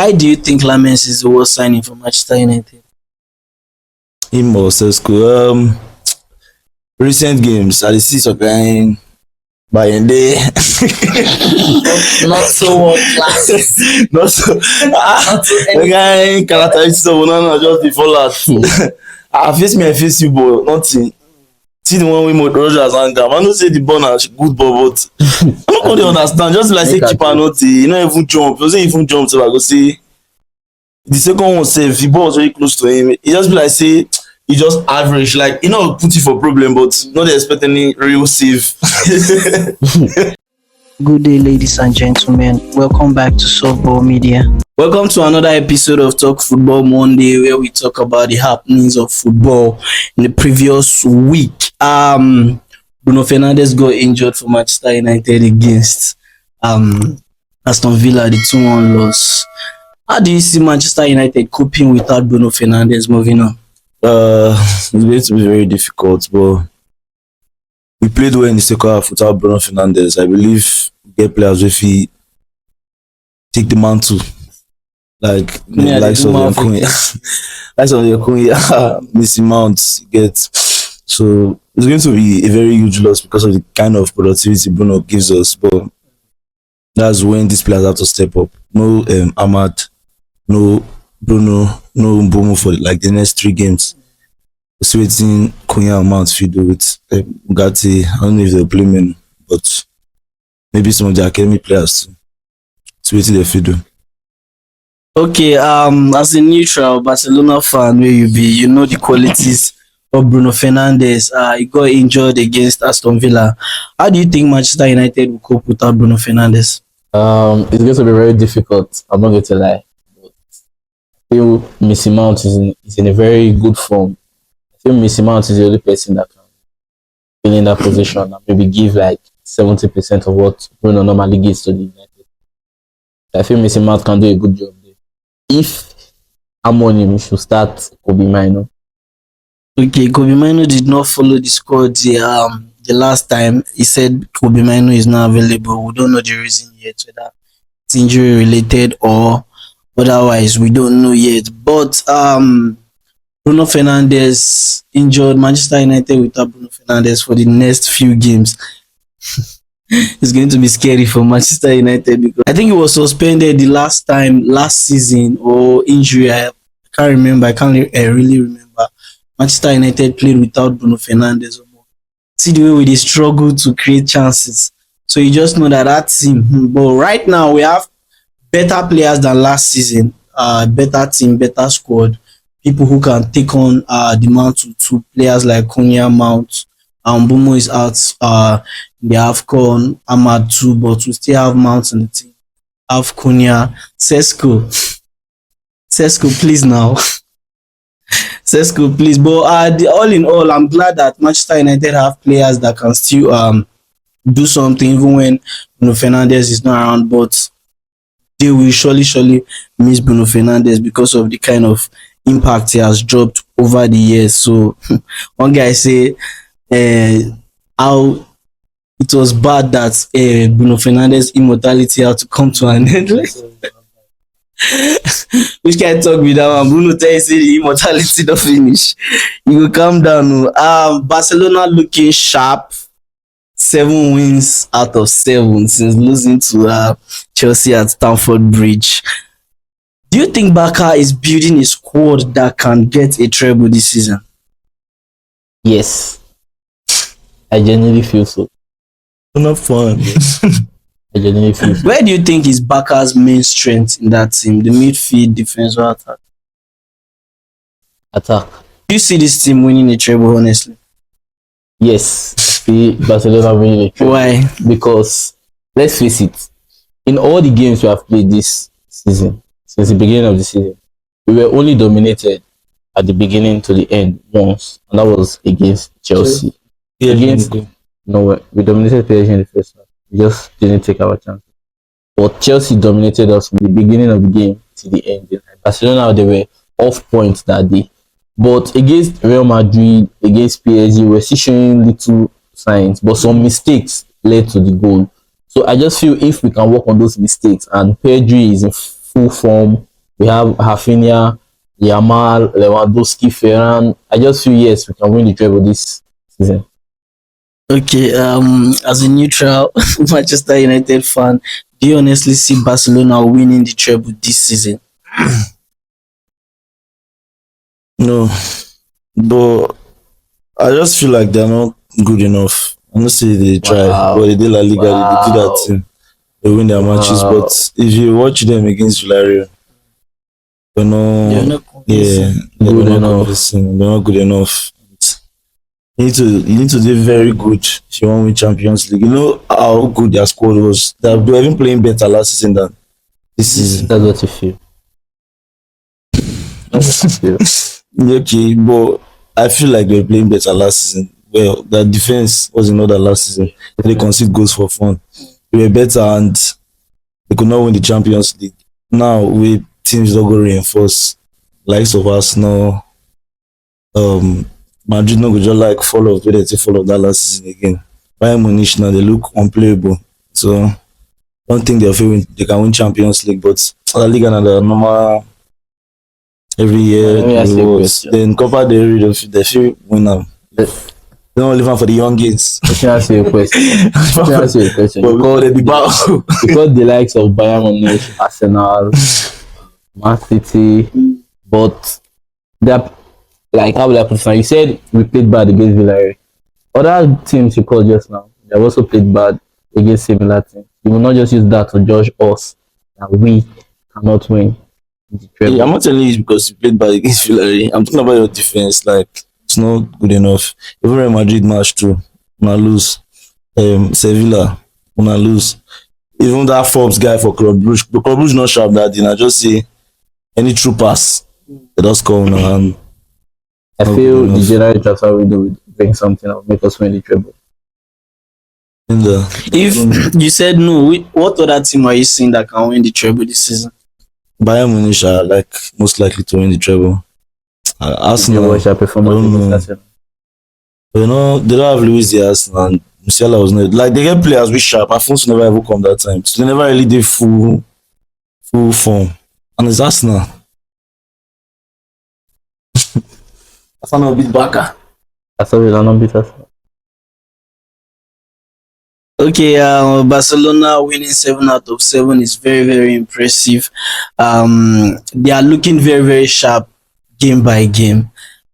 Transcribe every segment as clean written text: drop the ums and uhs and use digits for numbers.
Why do you think Lamens is the worst signing for Manchester United? Him or Sesko. Recent games, I see some guy by day. Not so world class. Not so. The guy characteristics of Onana just before that. I face you, but nothing. See the one with Mo Rogers and Gam. I don't say the ball na good ball, but I don't really understand. Just like say keeper not, you know, even jump. You say even jump, so I go say the second one safe. The ball was very close to him. It just be like say he just average, like put it for problem, but not expect any real save. Good day, ladies and gentlemen. Welcome back to Softball Media. Welcome to another episode of Talk Football Monday, where we talk about the happenings of football in the previous week. Bruno Fernandes got injured for Manchester United against Aston Villa, the 2-1 loss. How do you see Manchester United coping without Bruno Fernandes? Moving on. It's going to be very difficult, but we played well in the second half without Bruno Fernandes. I believe we get players if he take the mantle, like some of the Kunya, missing mounts get. So it's going to be a very huge loss because of the kind of productivity Bruno gives us. But that's when these players have to step up. No Ahmad, no Bruno, no Mbomo for like the next 3 games. It's waiting Kunya amount if you do it. Bugatti, I don't know if they'll play men, but maybe some of the academy players too. It's waiting if you do. Okay, as a neutral Barcelona fan where you be, you know the qualities of Bruno Fernandes. He got injured against Aston Villa. How do you think Manchester United will cope without Bruno Fernandes? It's going to be very difficult. I'm not going to lie. But I feel Missy Mount is in a very good form. I feel Missy Mount is the only person that can be in that position and maybe give like 70% of what Bruno normally gives to the United. I feel Missy Mount can do a good job there. If I'm on him, he should start Kobe Mino. Okay, Kobe Mino did not follow the squad the last time. He said Kobe Mino is not available. We don't know the reason yet, whether it's injury related or otherwise. We don't know yet. But Bruno Fernandes injured. Manchester United without Bruno Fernandes for the next few games. It's going to be scary for Manchester United because I think he was suspended the last season, or injury. I can't remember. I can't really remember. Manchester United played without Bruno Fernandes. See the way they struggle to create chances. So you just know that team. But right now we have better players than last season. Better team, better squad. People who can take on the mantle to players like Kunya Mount. Mbomo is out in the AFCON. Ahmad too, but we still have Mount in the team. Have Kunya. Sesko, please now. Sesko, please. But all in all, I'm glad that Manchester United have players that can still do something even when Bruno Fernandes is not around. But they will surely miss Bruno Fernandes because of the kind of impact he has dropped over the years. So one guy say how it was bad that Bruno Fernandes' immortality had to come to an end. Which can talk with that one? Bruno tell you say the immortality don't finish. You will calm down. Barcelona looking sharp. 7 wins out of 7 since losing to Chelsea at Stamford Bridge. Do you think Barca is building a squad that can get a treble this season? Yes. I genuinely feel so. Not fun. I genuinely feel so. Where do you think is Barca's main strength in that team? The midfield, defense, or attack? Attack. Do you see this team winning a treble, honestly? Yes. See Barcelona winning a treble. Why? Because, let's face it, in all the games we have played this season, since the beginning of the season, we were only dominated at the beginning to the end once, and that was against Chelsea. Yeah, we dominated PSG in the first half. We just didn't take our chance. But Chelsea dominated us from the beginning of the game to the end. Barcelona, they were off points that day. But against Real Madrid, against PSG, we're still showing little signs, but some mistakes led to the goal. So I just feel if we can work on those mistakes, and Pedri is in full form, We have Rafinha, Yamal, Lewandowski, Ferran. I just feel yes, we can win the treble this season. Okay, as a neutral Manchester United fan, do you honestly see Barcelona winning the treble this season? No, but I just feel like they're not good enough. I don't say they try, but Wow, they did La Liga, they do that wow, thing. They win their matches, but wow. if you watch them against Villarreal, they're They're not, not yeah, convincing. they're Good not enough. convincing. They're not good enough. You need to do very good if you want to win Champions League. You know how good their squad was. They were even playing better last season than this This season. That's what you feel. That's what you feel. Okay, but I feel like they were playing better last season. Well, their defense was in order last season. They concede goals for fun. They were better and they could not win the Champions League. Now with teams that go reinforce, likes of Arsenal, um, Madrid no go just like fall off where they take fall off that last season again. Bayern Munich now they look unplayable. So I don't think they can win Champions League, but La Liga and the normal every year Let me ask you a rewards. question. Then Copa del Rey they feel win them. Let They don't live on for the young kids. let me ask you a question. Let me ask you a question. But we call it the bow. Because the likes of Bayern Munich, Arsenal, Man City, but they're like how will I put it now? You said we played bad against Villarreal. Other teams you called just now, they have also played bad against similar teams. You will not just use that to judge us that we cannot win the Yeah, I'm treble. not telling you because you played bad against Villarreal. I'm talking about your defense. Like it's not good enough. Even Real Madrid match too, wanna lose. Sevilla, wanna lose. Even that Forbes guy for Club Brugge, the Club Brugge not sharp that day. I just say any true pass, they just score now and I not good feel the enough. January transfer window will bring something that will make us win the treble. In the If you said no, what other team are you seeing that can win the treble this season? Bayern Munich are like most likely to win the treble. If you Arsenal, watch our I performance don't against know. Arsenal. You know, they don't have Luis Diaz and Musiala was not like they get players with sharp. Afonso never ever come that time. So they never really did full form. And it's Arsenal. Arsenal beat Barca. Aston Villa not beat us. Okay, Barcelona winning 7 out of 7 is very, very impressive. They are looking very, very sharp game by game.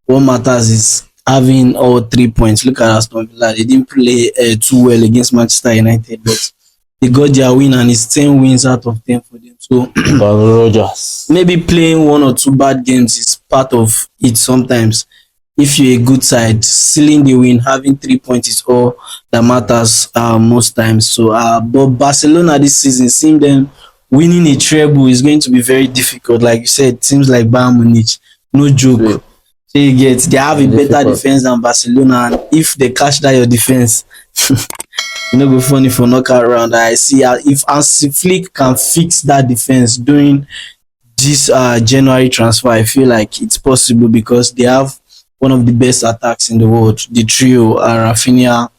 What matters is having all 3 points. Look at Aston Villa; they didn't play too well against Manchester United, but they got their win, and it's 10 wins out of 10 for them. So But Rogers. maybe playing 1 or 2 bad games is part of it sometimes. If you're a good side, sealing the win, having 3 points is all that matters most times. So, but Barcelona this season, seeing them winning a treble is going to be very difficult. Like you said, teams like Bayern Munich, no Wait, joke. So you get they have a better difficult. defense than Barcelona, and if they catch that your defense, you know, go funny for knockout round. I see if Hansi Flick can fix that defense during this January transfer, I feel like it's possible because they have one of the best attacks in the world. The trio, Rafinha,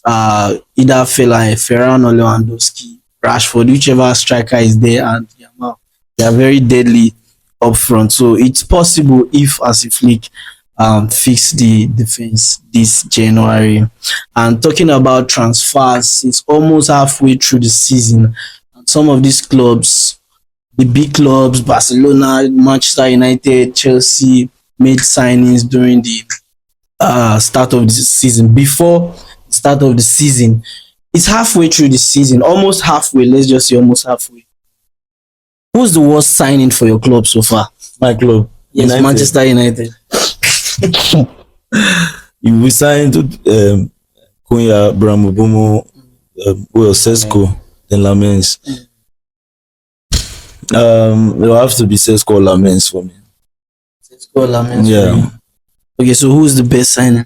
either Ferran or Lewandowski, Rashford, whichever striker is there, and Yamal. They are very deadly up front. So it's possible if Hansi Flick fix the defense this January. And talking about transfers, it's almost halfway through the season. And some of these clubs, the big clubs, Barcelona, Manchester United, Chelsea, made signings during the start of the season. Before the start of the season, it's halfway through the season, almost halfway. Let's just say almost halfway. Who's the worst signing for your club so far? My club. Yes, United. Manchester United. We signed Kunya, Bramubumo, Sesko, then Lamens. It will have to be Sesko or Lamens for me. Sesko Lamens for Yeah. you. Okay, so who's the best signing?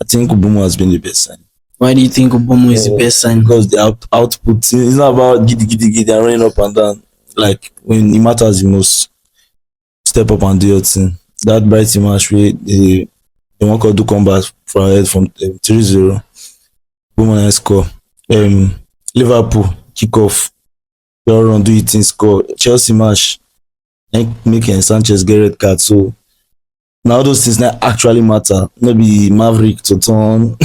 I think Ubumo has been the best sign. Why do you think Obomo is the best signing? Because the output it's not about giddy and running up and down. Like when it matters the most, step up and do your thing. That bright match where they want to do combat from ahead from 3-0. Boom and score. Liverpool kick off. They all run do it in score. Chelsea match. Making Sanchez get red card. So now those things not actually matter. Maybe Maverick to turn,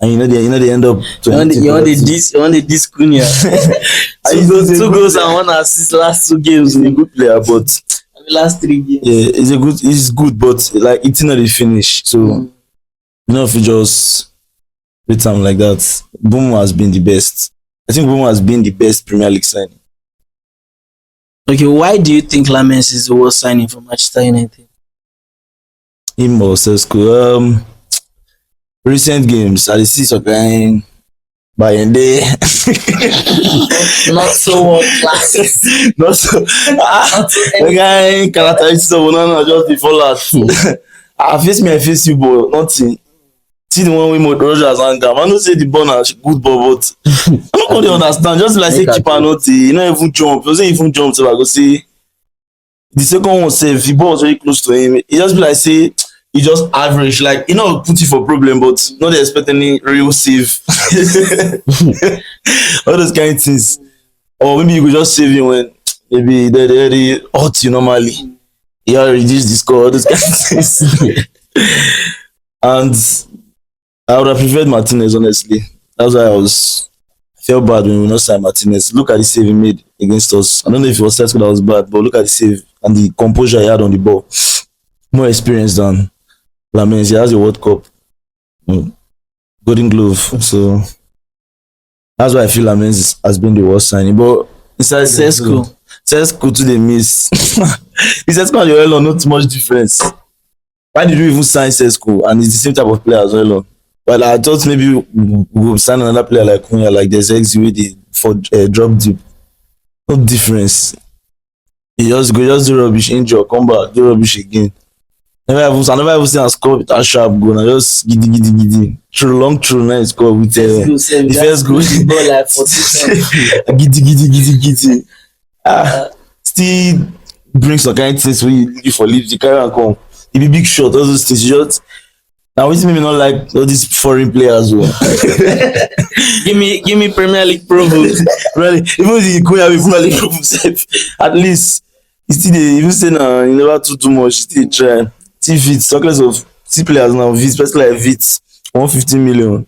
and they end up. You want the this Cunha. Two goals and one assist last 2 games. He's a good player, but The last 3 games. yeah, he's good, but like it's not the finish. So you know if you just rate him like that, Bruno has been the best. I think Bruno has been the best Premier League signing. Okay, why do you think Lamens is the worst signing for Manchester United? Him or Sesko. Recent games, I see something by and day. Not so world class. Not so. The guy characteristics of Onana just before that. I face you, but nothing. See the one with Mo Rogers and Gam. I don't say the ball na good ball, but I don't really understand. Just like say keeper not, you know, even jump. You say even jump, so I go say the second one save. The ball was very close to him. It just be like say he just average. Like you know, put it for problem, but not dey expect any real save. All those kind of things. Or maybe you could just save him when maybe they hurt you normally. You reduce the score. All those kind of things. And I would have preferred Martinez, honestly. That's why I felt bad when we not signed Martinez. Look at the save he made against us. I don't know if it was Sesko that was bad, but look at the save and the composure he had on the ball. More experience than Lamens. He has a World Cup, Golden Glove. So that's why I feel Lamens has been the worst signing. But inside Sesko to the miss. The Sesko and Joel not too much difference. Why did you even sign Sesko? And it's the same type of player as well. Well, I thought maybe we would sign another player like Cunha, like there's X with the for drop deep. No difference. You just do rubbish, injure, come back, do rubbish again. I never even seen a score with a sharp goal. I just giddy. Long through nice score with the first goal. The ball like 40 Giddy. Still bring some kind of things when you looking for leaves. You carry and come. It be big shot, all those things. You just now it's maybe not like all these foreign players. give me Premier League provo. Really, even if you could have a Premier League provo himself, at least he still dey even say now he never too much. Still try. See Vitz, talk less of see players now. Vitz, especially like Vitz, 150 million.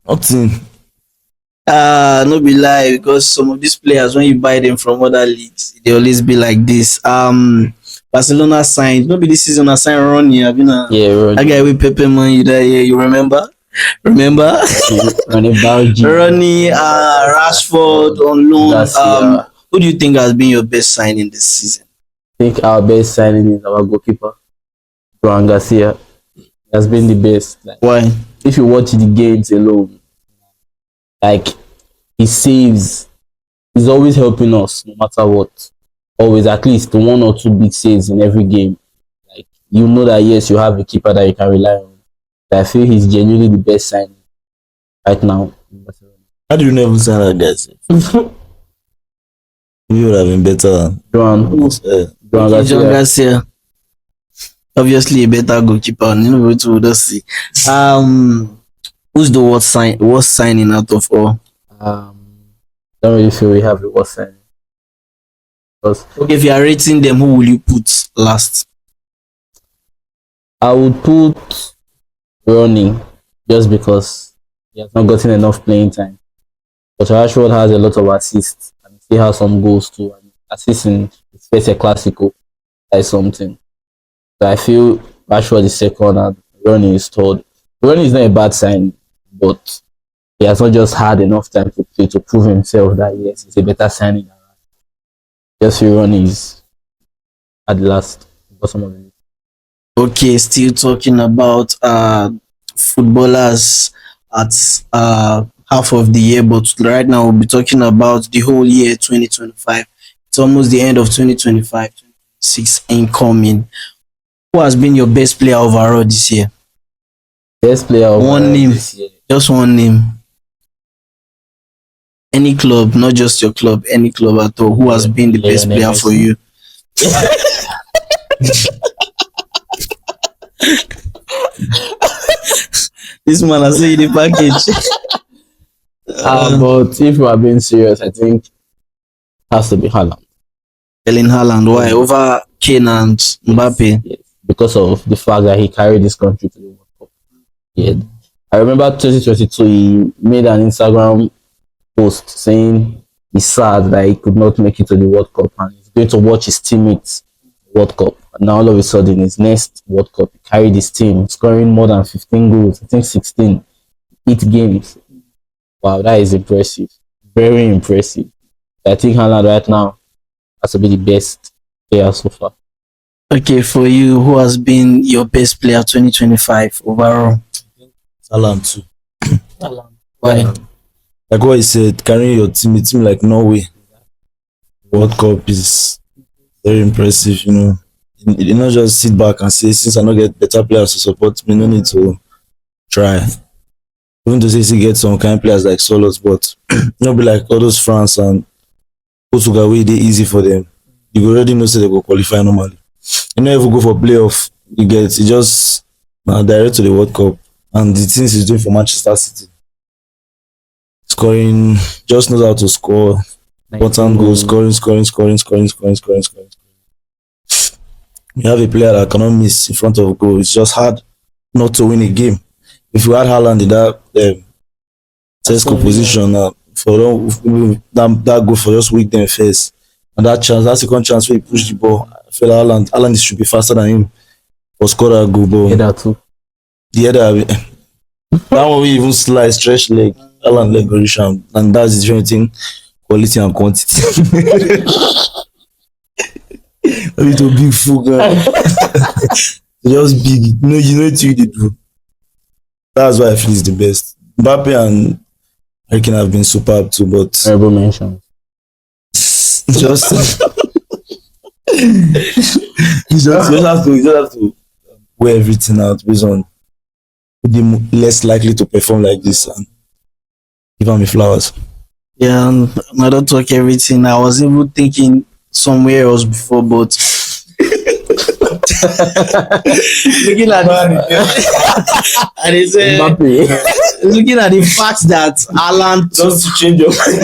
Nothing. No be lie, because some of these players when you buy them from other leagues, they always be like this. Barcelona signed, maybe this season I signed Ronnie. Ronnie. That guy with Pepe Man, you remember? Ronnie Bauji. Ronnie, Rashford on loan. Who do you think has been your best signing this season? I think our best signing is our goalkeeper, Joan Garcia. He has been the best. Like, why? If you watch the games alone, like he saves, he's always helping us no matter what. Always at least 1 or 2 big saves in every game. Like you know that yes, you have a keeper that you can rely on. But I feel he's genuinely the best signing right now in Barcelona. How do you never sign that guy? You would have been better. Joan Garcia. Obviously a better goalkeeper. You know what we'll see. Who's the worst signing out of all? Don't really feel we have the worst signing. Okay, if you are rating them, who will you put last? I would put Ronnie just because he has not gotten enough playing time. But Rashford has a lot of assists and he has some goals too. And assists in his first Clasico is something. So I feel Rashford is second and Ronnie is third. Ronnie is not a bad sign, but he has not just had enough time to play to prove himself that yes, he's a better signing. Just Ronnie is at the last bottom of the league. Okay, still talking about footballers at half of the year, but right now we'll be talking about the whole year 2025. It's almost the end of 2025, 2026 incoming. Who has been your best player overall this year? Best player overall one name, this year. Just one name. Any club, not just your club, any club at all. Who has been the best player for you? This man has said the package. But if we are being serious, I think it has to be Haaland. Erling Haaland. Why? Over Kane and Mbappe. Yes, because of the fact that he carried this country to the World Cup. Yeah. I remember 2022, he made an Instagram post saying he's sad that he could not make it to the World Cup and he's going to watch his teammates World Cup. And now all of a sudden, his next World Cup, he carried his team, scoring more than 15 goals. I think 16, 8 games. Wow, that is impressive. Very impressive. I think Haaland right now has to be the best player so far. Okay, for you, who has been your best player 2025 overall? Haaland too. Why? Like what he said, carrying your team, a team like Norway, World Cup is very impressive. You know, you not just sit back and say, since I not get better players to support me, no need to try. Even to say he get some kind of players like Solos, but not be like all those France and Portugal way they easy for them. You already know say they go qualify normally. You know if you go for playoff, you just direct to the World Cup and the things he's doing for Manchester City. Scoring, just knows how to score. Important goals, scoring. You have a player that cannot miss in front of a goal. It's just hard not to win a game. If you had Haaland in that Tesco position for that goal for just weak them first, and that second chance where he pushed the ball, I feel Haaland should be faster than him for score that goal. But Yeah, that too. the other that one we even slide stretch leg, Haaland leg reach am, and that's the different thing, quality and quantity. A little big fool guy. Just big, you know what they do. That's why I feel he's the best. Mbappe and Harry Kane have been superb too, but Terrible mention. just you just have to wear everything out based on who the less likely to perform like this and give him the flowers. Yeah, and I don't talk everything. I was even thinking somewhere else before, but looking at and it's looking at the fact that Haaland Just to change your mind.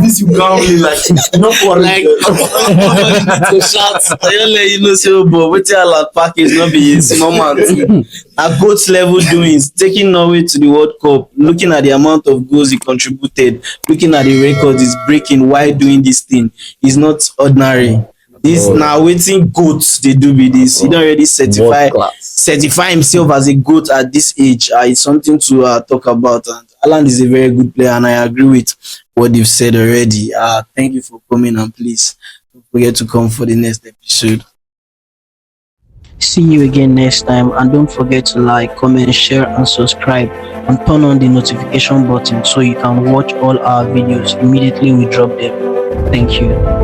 This you can't really like not for like to shout, I don't let you know, so but what Haaland package not be his normal thing. At GOAT level doings, taking Norway to the World Cup, looking at the amount of goals he contributed, looking at the record he's breaking while doing this thing, is not ordinary. This now waiting GOAT they do with this. He don't already certify himself as a GOAT at this age. It's something to talk about. And Haaland is a very good player, and I agree with what they've said already. Thank you for coming, and please don't forget to come for the next episode. See you again next time, and don't forget to like, comment, share, and subscribe, and turn on the notification button so you can watch all our videos immediately we drop them. Thank you.